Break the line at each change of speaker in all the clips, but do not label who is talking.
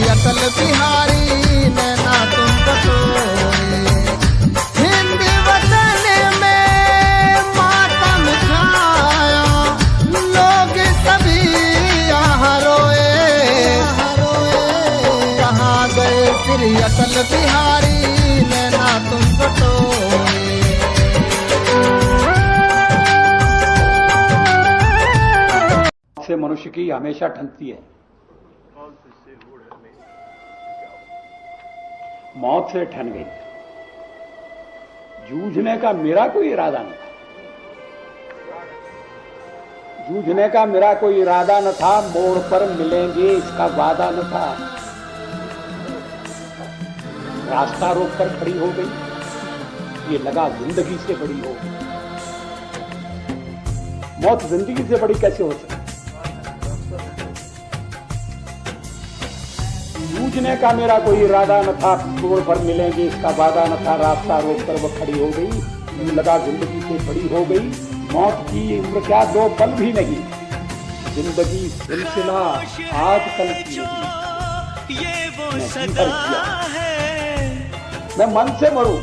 अटल बिहारी नैना तुम बटोरे, हिंदी वतन में मातम छाया, लोग सभी यहाँ रोए। कहाँ गए श्री अटल बिहारी नैना तुम बटोरे।
से मनुष्य की हमेशा ठनती है, मौत से ठन गई। जूझने का मेरा कोई इरादा न था, जूझने का मेरा कोई इरादा न था, मोड़ पर मिलेंगे इसका वादा न था। रास्ता रोक कर खड़ी हो गई, ये लगा जिंदगी से बड़ी हो गई। मौत जिंदगी से बड़ी कैसे हो सकती? जूझने का मेरा कोई इरादा न था, मोड़ पर मिलेंगे इसका वादा न था। रास्ता रोक कर वो खड़ी हो गई, यूं लगा जिंदगी से बड़ी हो गई। मौत की उम्र क्या दो पल भी नहीं, जिंदगी सिलसिला आज कल की मैं मन से मरूं,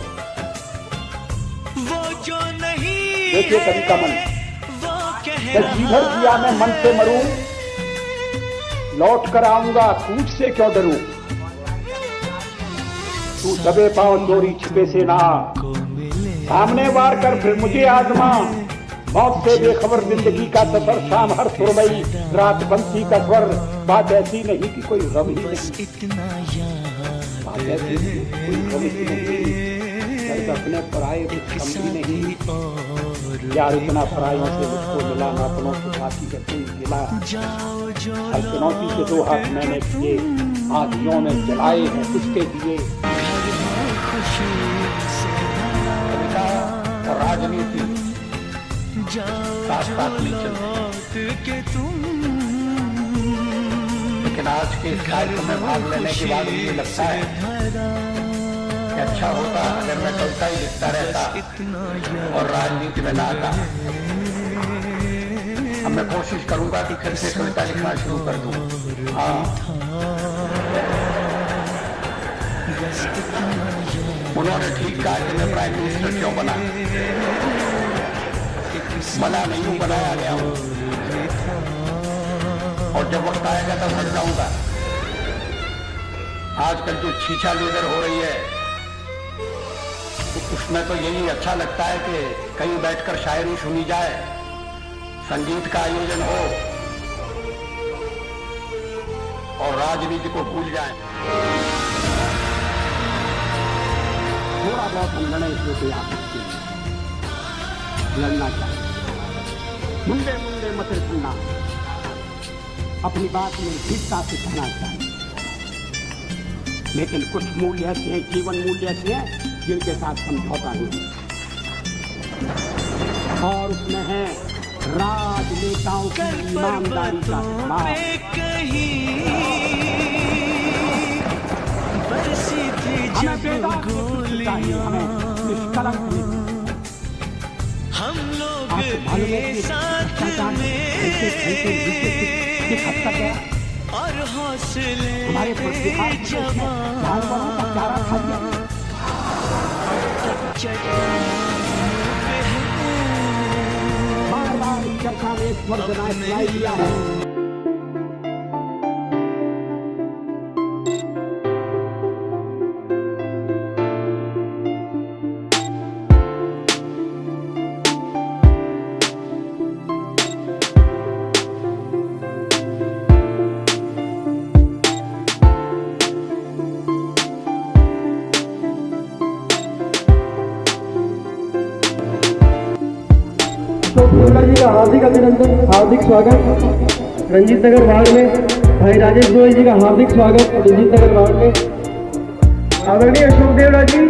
देखिए कभी का मन, मैं जिधर किया मैं मन से मरूं, लौट कर आऊंगा कूच से क्यों डरूं। तू दबे पांव चोरी छिपे से ना, सामने वार कर फिर मुझे आजमा। मौत से बेखबर जिंदगी का सफर, शाम हर सुरमई रात बंसी का स्वर। बात ऐसी नहीं कि कोई गम ही नहीं, बात ऐसी नहीं कोई गम ही नहीं, दर्द अपने पराये कुछ कम भी नहीं। यार इतना परायों से मुझको मिला, ना अपनों से बाकी का कोई गिला। हर चुनौती से दो हाथ मैंने किए, आंधियों ने जलाए हैं किसके दिए। कविता और राजनीति साथ साथ नहीं चलती, लेकिन आज के इस कार्यक्रम में भाग लेने के बाद मुझे लगता है कि अच्छा होता अगर मैं कविता ही लिखता रहता और राजनीति में ना आता। अब मैं कोशिश करूंगा कि फिर से कविता लिखना शुरू कर दूं। हाँ, उन्होंने ठीक कहा कि मैं प्राइम मिनिस्टर क्यों बना, बना नहीं हूं, बनाया गया हूं, और जब वक्त आएगा तब हट जाऊंगा। आजकल जो छीछा लीडर हो रही है, उसमें तो यही अच्छा लगता है कि कहीं बैठकर शायरी सुनी जाए, संगीत का आयोजन हो और राजनीति को भूल जाए। थोड़ा बहुत हम लड़े इसमें कोई आपत्ति नहीं, लड़ना चाहिए। मुंडे मुंडे मत सुनना, अपनी बात में दृढ़ता से कहना चाहिए। लेकिन कुछ मूल्य ऐसे हैं, जीवन मूल्य ऐसे हैं जिनके साथ समझौता नहीं, और उसमें है राजनेताओं की ईमानदारी का सवाल। हमें बेदाग चाहिए, हमें निष्कलंक हम लोग साथ में और हौसले बार बार चर्चा में स्वर सुनाई दिया है।
अभिनंदन, हार्दिक स्वागत। रंजीत नगर वार्ड में भाई राजेश गोयल जी का हार्दिक स्वागत। रंजीत नगर वार्ड में आदरणीय अशोक देवड़ा जी।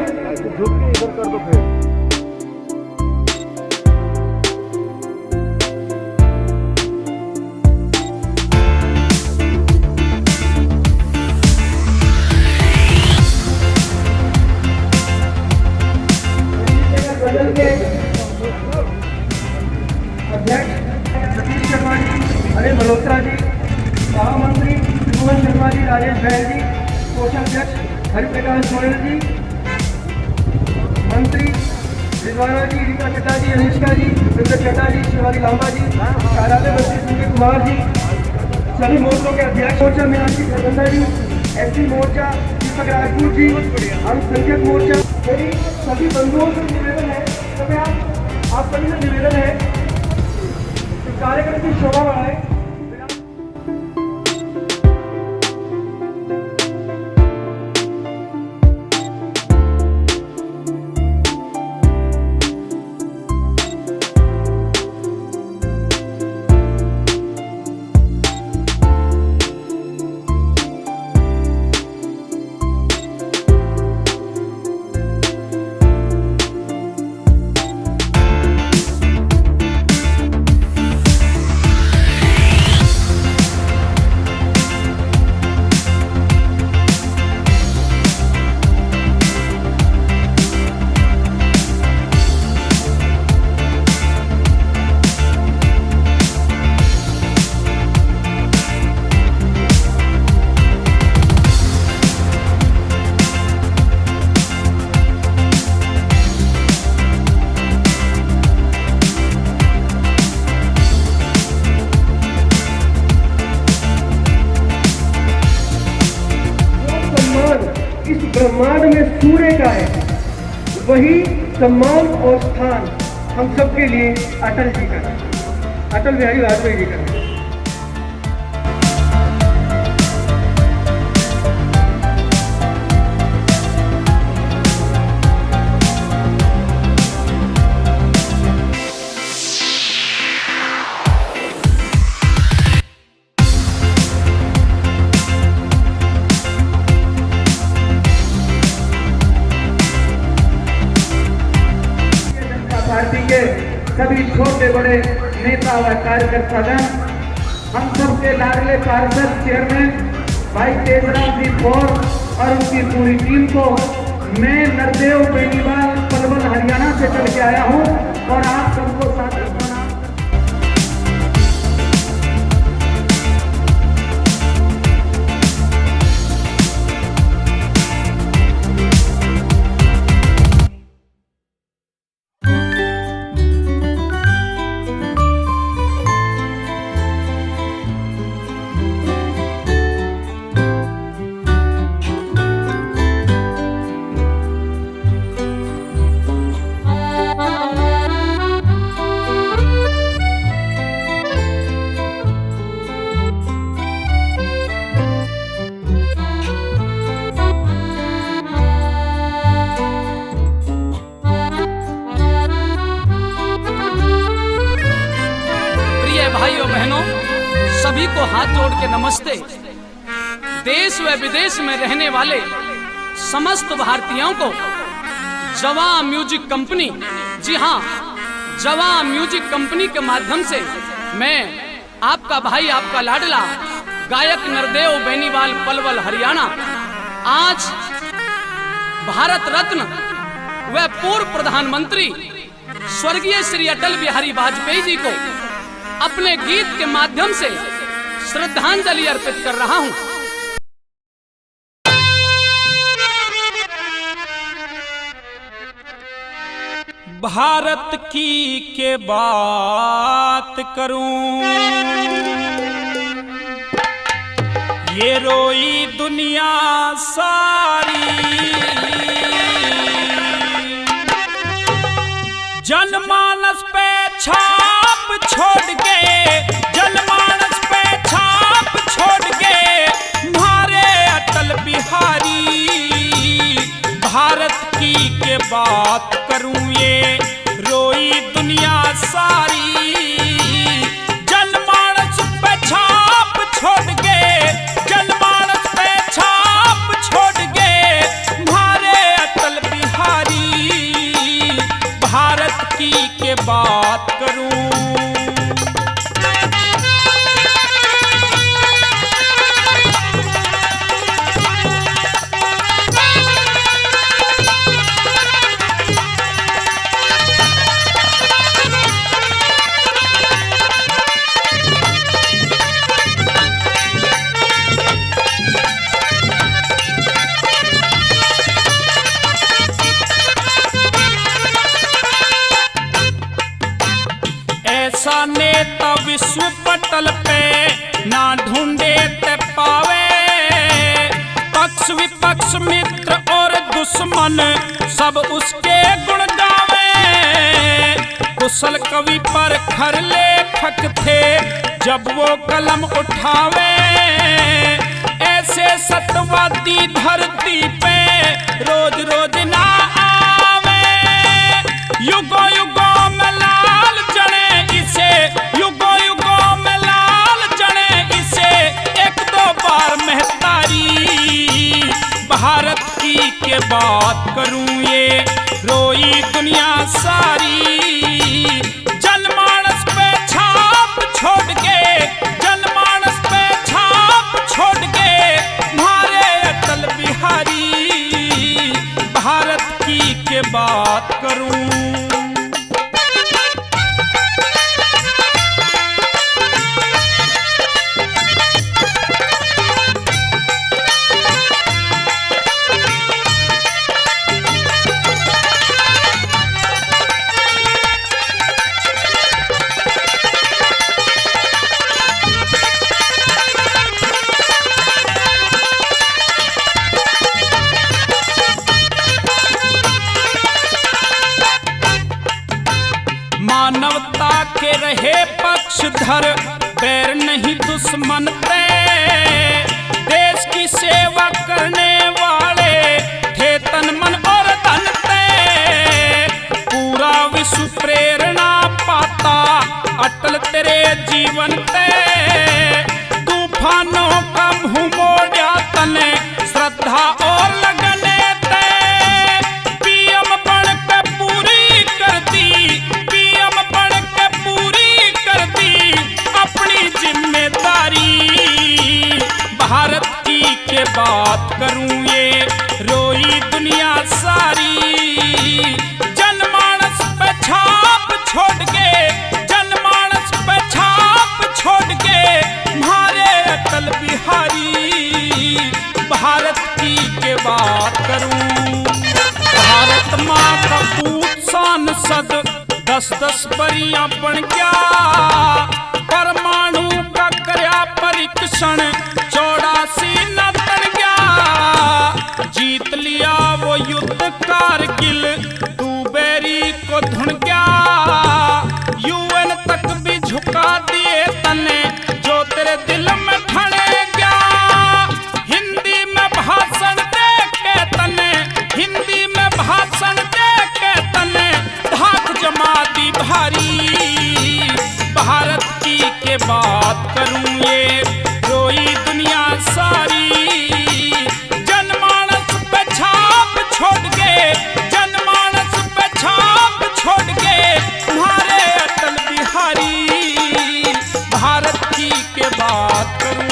अध्यक्ष सतीश शर्मा जी, अनिल मल्होत्रा जी, महामंत्री त्रिभुवन शर्मा जी, राजेश बैल जी, कोषाध्यक्ष हरिप्रकाश गोयल जी, मंत्री रिजवाना जी, रीता चड्डा जी, अनुष्का जी, सुंदर चड्डा जी, शिवाली लांबा जी, कार्यालय मंत्री सुनील कुमार जी, सभी मोर्चों के अध्यक्ष मोर्चा मीनाक्षी खरबंदा जी, एससी मोर्चा दीपक राजपूत जी, अल्पसंख्यक मोर्चा, मेरी सभी बंधुओं से निवेदन है, आप सभी से निवेदन है कि कार्यक्रम की शोभा बढ़ाए। इस ब्रह्मांड में सूर्य का है, वही सम्मान और स्थान हम सबके लिए अटल जी का है, अटल बिहारी वाजपेयी जी का है। पार्टी के सभी छोटे बड़े नेता व कार्यकर्तागण, हम सबके लाडले पार्षद चेयरमैन भाई तेजराम जी फौर और उनकी पूरी टीम को मैं नरदेव बेनीवाल पलवल हरियाणा से चल के आया हूं और आप सबको साथ
भाइयों बहनों, सभी को हाथ जोड़ के नमस्ते। देश व विदेश में रहने वाले समस्त भारतीयों को जवा म्यूजिक कंपनी, जी हाँ, जवा म्यूजिक कंपनी के माध्यम से मैं आपका भाई, आपका लाडला गायक नरदेव बेनीवाल पलवल हरियाणा आज भारत रत्न व पूर्व प्रधानमंत्री स्वर्गीय श्री अटल बिहारी वाजपेयी जी को अपने गीत के माध्यम से श्रद्धांजलि अर्पित कर रहा हूं।
भारत की के बात करूं, ये रोई दुनिया सारी, जनमानस पे छाप छोड़ के, जनमानस पे छाप छोड़ के मारे अटल बिहारी। भारत की के बात करूं, ये रोई दुनिया सारी, विश्व पटल पे ना ढूंढे ते पावे, पक्ष विपक्ष मित्र और दुश्मन सब उसके गुण गावे। कुशल कवि पर खर लेखक थे जब वो कलम उठावे, ऐसे सत्यवादी धरती पे रोज रोज ना आवे। युगों युगों में लाल जने इसे, युगों युगों में लाल जने इसे, एक दो बार महतारी भारत की के बात करूं ये रोई दुनिया सारी। जनमानस पे छाप छोड़ के, जनमानस पे छाप छोड़ के मारे अटल बिहारी भारत की के बात करूं। मानवता के रहे पक्षधर, बैर नहीं दुश्मन पे, देश की सेवा करने वाले थे तन मन और धन पे। पूरा विश्व प्रेरणा पाता अटल तेरे जीवन पे, तूफानों का मुंह मोड़ा तने श्रद्धा और लगने ते। पीएम बन के पूरी कर दी, पीएम बन के पूरी कर दी अपनी जिम्मेदारी। भारत की के बात करूं ये रोई दुनिया सारी। जनमानस पे छाप छोड़ के, जनमानस पे छाप छोड़ के मारे अटल बिहारी भारत की के बात करूं। भारत माँ का पूत सांसद 10-10 बरियां बन गया, परमाणु का करया परीक्षण 84 न तन गया। जीत लिया वो युद्ध कारगिल, तू बेरी को धुन गया। यूएन तक भी झुका दिए तने जो तेरे दिल में ठने गया। हिंदी में भाषण दे के तने, हिंदी में भाषण दे के तने धाक जमा दी भारी। भारत की के बात करूं ये रोई दुनिया सारी। जनमानस पे छाप छोड़ के, जनमानस पे छाप छोड़ के मारे अटल बिहारी भारत की के बात करूं।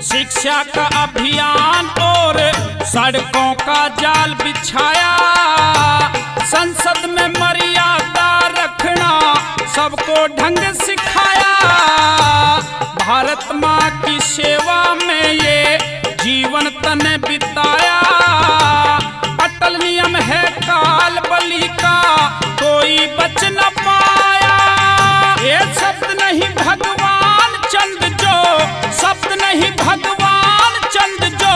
शिक्षा का अभियान और सड़कों का जाल बिछाया, संसद में मर्यादा रखना सबको ढंग सिखाया। भारत माँ की सेवा में ये जीवन तने बिताया। अटल नियम है काल बलि का, कोई बच न पाया। ये शब्द नहीं भगवान चंद जो, शब्द नहीं भगवान चंद जो,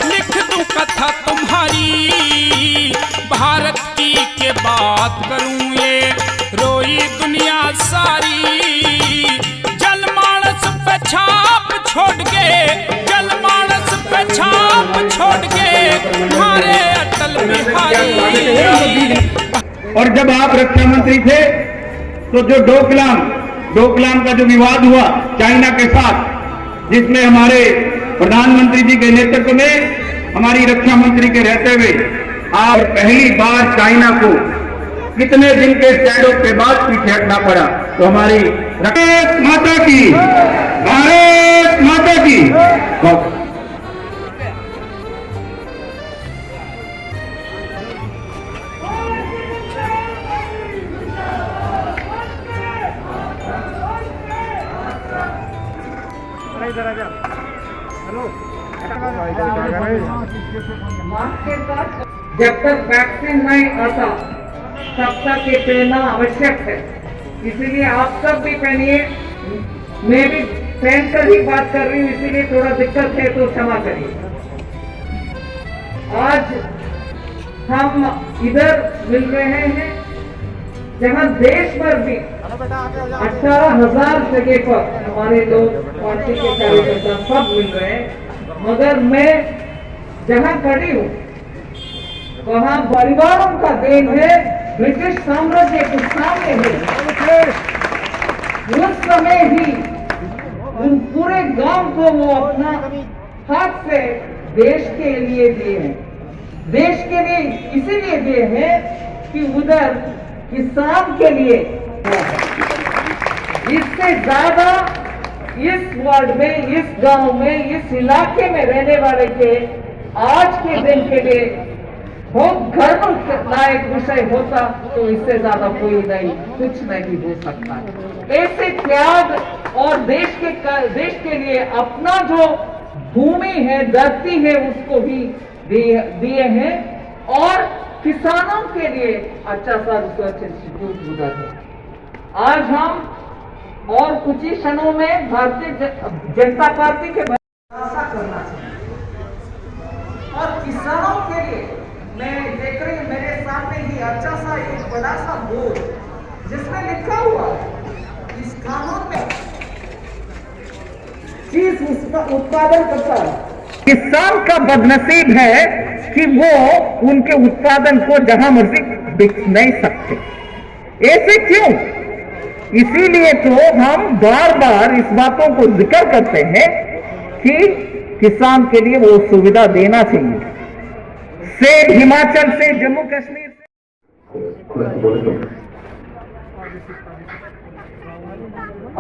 लिख दूं कथा तुम्हारी। भारत की के बात करूं ये रोई दुनिया सारी। जनमानस पे छाप छोड़ के, जनमानस पे छाप छोड़ के मारे अटल बिहारी।
और जब आप रक्षा मंत्री थे तो जो डोकलाम का जो विवाद हुआ चाइना के साथ, जिसमें हमारे प्रधानमंत्री जी के नेतृत्व में हमारी रक्षा मंत्री के रहते हुए आप पहली बार चाइना को कितने दिन के स्टैंडों के बाद पीछे हटना पड़ा। तो हमारी भारत माता की, भारत माता की।
मास्क के साथ जब तक वैक्सीन नहीं आता तब तक ये पहनना आवश्यक है, इसीलिए आप सब भी पहनिए। मैं भी पहन कर ही बात कर रही हूँ, इसीलिए थोड़ा दिक्कत है तो क्षमा करिए। आज हम इधर मिल रहे हैं जहां देश भर में 18,000 जगह पर हमारे लोग पार्टी के कार्यकर्ता सब मिल रहे हैं, मगर मैं जहां खड़ी हूं वहां परिवारों का देन है, ब्रिटिश साम्राज्य के सामने है। उस समय ही उन पूरे गांव को वो अपना हाथ से देश के लिए दिए हैं। देश के लिए इसीलिए दिए हैं कि उधर किसान के लिए इससे ज्यादा इस वार्ड में, इस गांव में, इस इलाके में रहने वाले के आज के दिन के लिए बहुत गर्व लायक विषय होता तो इससे ज्यादा कोई नहीं, कुछ नहीं हो सकता। ऐसे त्याग और देश के लिए अपना जो भूमि है, धरती है, उसको भी दिए हैं और किसानों के लिए अच्छा सा रिसर्च इंस्टीट्यूट उधर है। आज हम और कुछ ही क्षणों में भारतीय जनता पार्टी के ऐसा करना चाहिए और किसानों के लिए मैं देख रही हूं मेरे सामने ही अच्छा सा एक बड़ा सा बोर्ड जिसमें लिखा हुआ है इस कानून में चीज उत्पादन करता है। किसान का बदनसीब है कि वो उनके उत्पादन को जहां मर्जी बेच नहीं सकते। ऐसे क्यों? इसीलिए तो हम बार बार इस बातों को जिक्र करते हैं कि किसान के लिए वो सुविधा देना चाहिए। सेब हिमाचल से, जम्मू कश्मीर से।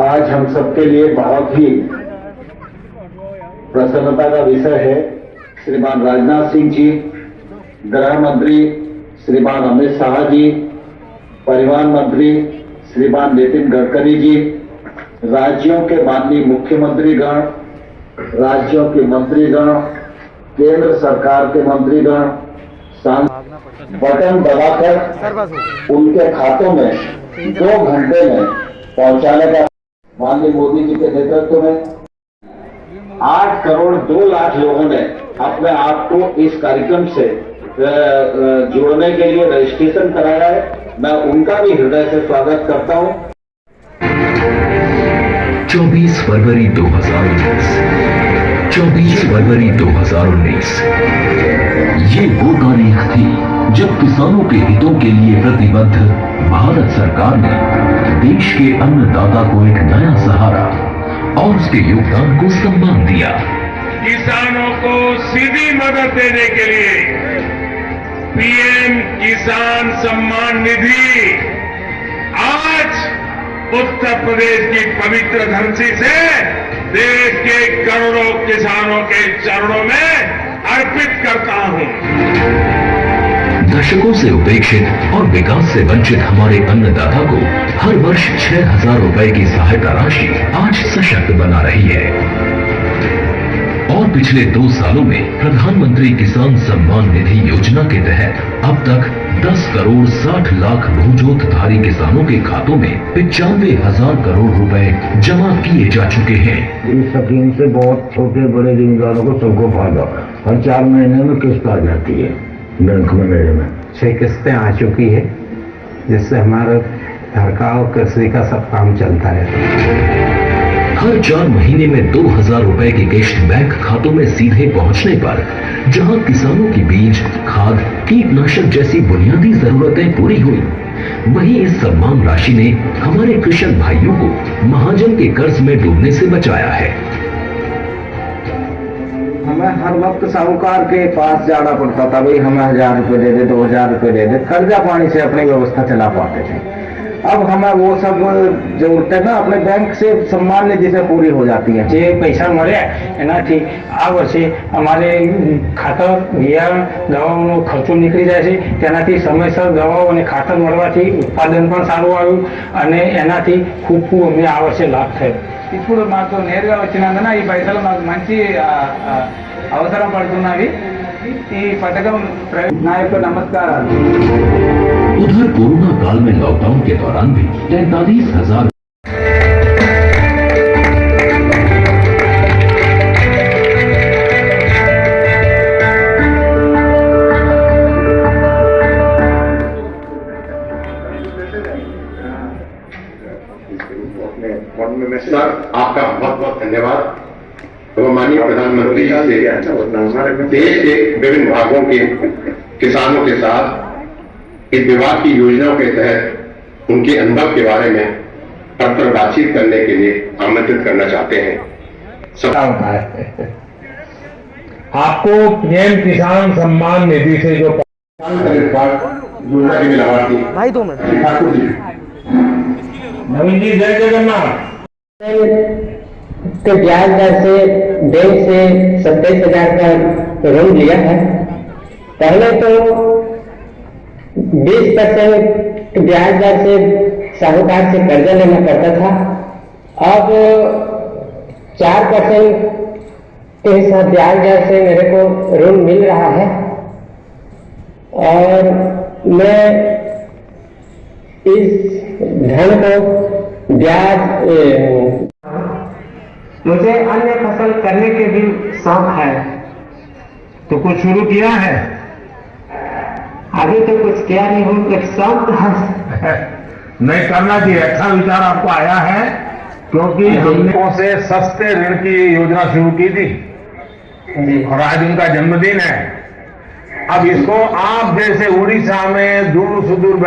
आज हम सबके लिए बहुत ही प्रसन्नता का विषय है। श्रीमान राजनाथ सिंह जी, गृह मंत्री श्रीमान अमित शाह जी, परिवहन मंत्री श्रीमान नितिन गडकरी जी, राज्यों के माननीय मुख्यमंत्रीगण, राज्यों के मंत्रीगण, केंद्र सरकार के मंत्रीगण, बटन दबाकर उनके खातों में 2 घंटे में पहुंचाने का माननीय मोदी जी के नेतृत्व में 8 करोड़ 2 लाख लोगों ने अपने आप को इस कार्यक्रम से जोड़ने के लिए रजिस्ट्रेशन कराया है। मैं उनका भी हृदय से स्वागत करता हूं।
24 फरवरी 2019, 24 फरवरी 2019 ये वो तारीख थी जब किसानों के हितों के लिए प्रतिबद्ध भारत सरकार ने देश के अन्नदाता को एक नया सहारा और उसके योगदान को सम्मान दिया।
किसानों को सीधी मदद देने के लिए पीएम किसान सम्मान निधि आज उत्तर प्रदेश की पवित्र धरती से देश के करोड़ों किसानों के चरणों में अर्पित करता हूं।
दशकों से उपेक्षित और विकास से वंचित हमारे अन्नदाता को हर वर्ष 6,000 रुपए की सहायता राशि आज सशक्त बना रही है। और पिछले 2 सालों में प्रधानमंत्री किसान सम्मान निधि योजना के तहत अब तक 10 करोड़ 60 लाख भूजोतधारी किसानों के खातों में 95,000 करोड़ रुपए जमा किए जा चुके हैं।
इस स्कीम से बहुत छोटे बड़े जिम्मेदारों को सबको फायदा, हर 4 महीने में किस्त आ जाती है बैंक में। मेरे में
6 किस्तें आ चुकी है जिससे हमारा घर का और कृषि का सब काम चलता है।
हर 4 महीने में 2,000 रुपए की किश्त बैंक खातों में सीधे पहुंचने पर जहां किसानों की बीज, खाद, कीटनाशक जैसी बुनियादी जरूरतें पूरी हुई, वहीं इस सम्मान राशि ने हमारे कृषक भाइयों को महाजन के कर्ज में डूबने से बचाया है।
हमें हर वक्त साहूकार के पास जाना पड़ता था, भाई हमें 1,000 रुपए दे दे, 2,000 रुपए दे दे, कर्जा पानी से अपनी व्यवस्था चला पाते थे। अब हमें वो सब जरूरतें ना अपने बैंक से सम्मान निधि से पूरी हो जाती है। જે પૈસા મળ્યા એનાથી આ વર્ષે અમારે ખાતર બિયારણ દવાઓનો ખર્ચો નીકળી જાય છે, તેનાથી સમયસર દવાઓ અને ખાતર મળવાથી ઉત્પાદન પણ સારું આવ્યું અને એનાથી ખૂબ અમને આ વર્ષે લાભ થયો. ఇప్పుడు మాకు నేరుగా వచ్చినందున ఈ పైసలు మాకు మంచి అవసరం పడుతున్నవి. ఈ పథకం నా యొక్క నమస్కారాలు.
उधर कोरोना काल में लॉकडाउन के दौरान भी 43,000
सर आपका बहुत बहुत धन्यवाद। तो माननीय प्रधानमंत्री जी से देश के विभिन्न भागों के किसानों के साथ इस विभाग की योजनाओं के तहत उनके अनुभव के बारे में पर बातचीत करने के लिए आमंत्रित करना चाहते हैं।
आपको पीएम किसान सम्मान निधि से जो
योजना के लाभार्थी
भाई 2 मिनट
ठाकुर जी,
नवीन जी, जय जगन्नाथ।
तो ब्याज दर से बैंक से 27,000 का ऋण लिया है। पहले तो 20% ब्याज दर से साहूकार से कर्जा लेना पड़ता था, अब 4% के हिसाब ब्याज दर से मेरे को ऋण मिल रहा है और मैं इस धन को ब्याज मुझे अन्य फसल करने के भी शौक है।
तो कुछ शुरू किया है?
अभी तो कुछ किया नहीं हूँ, एक शौक है।
नहीं, करना चाहिए। अच्छा विचार आपको आया है, क्योंकि हमने से सस्ते ऋण की योजना शुरू की थी और आज उनका जन्मदिन है। अब इसको आप जैसे उड़ीसा में दूर सुदूर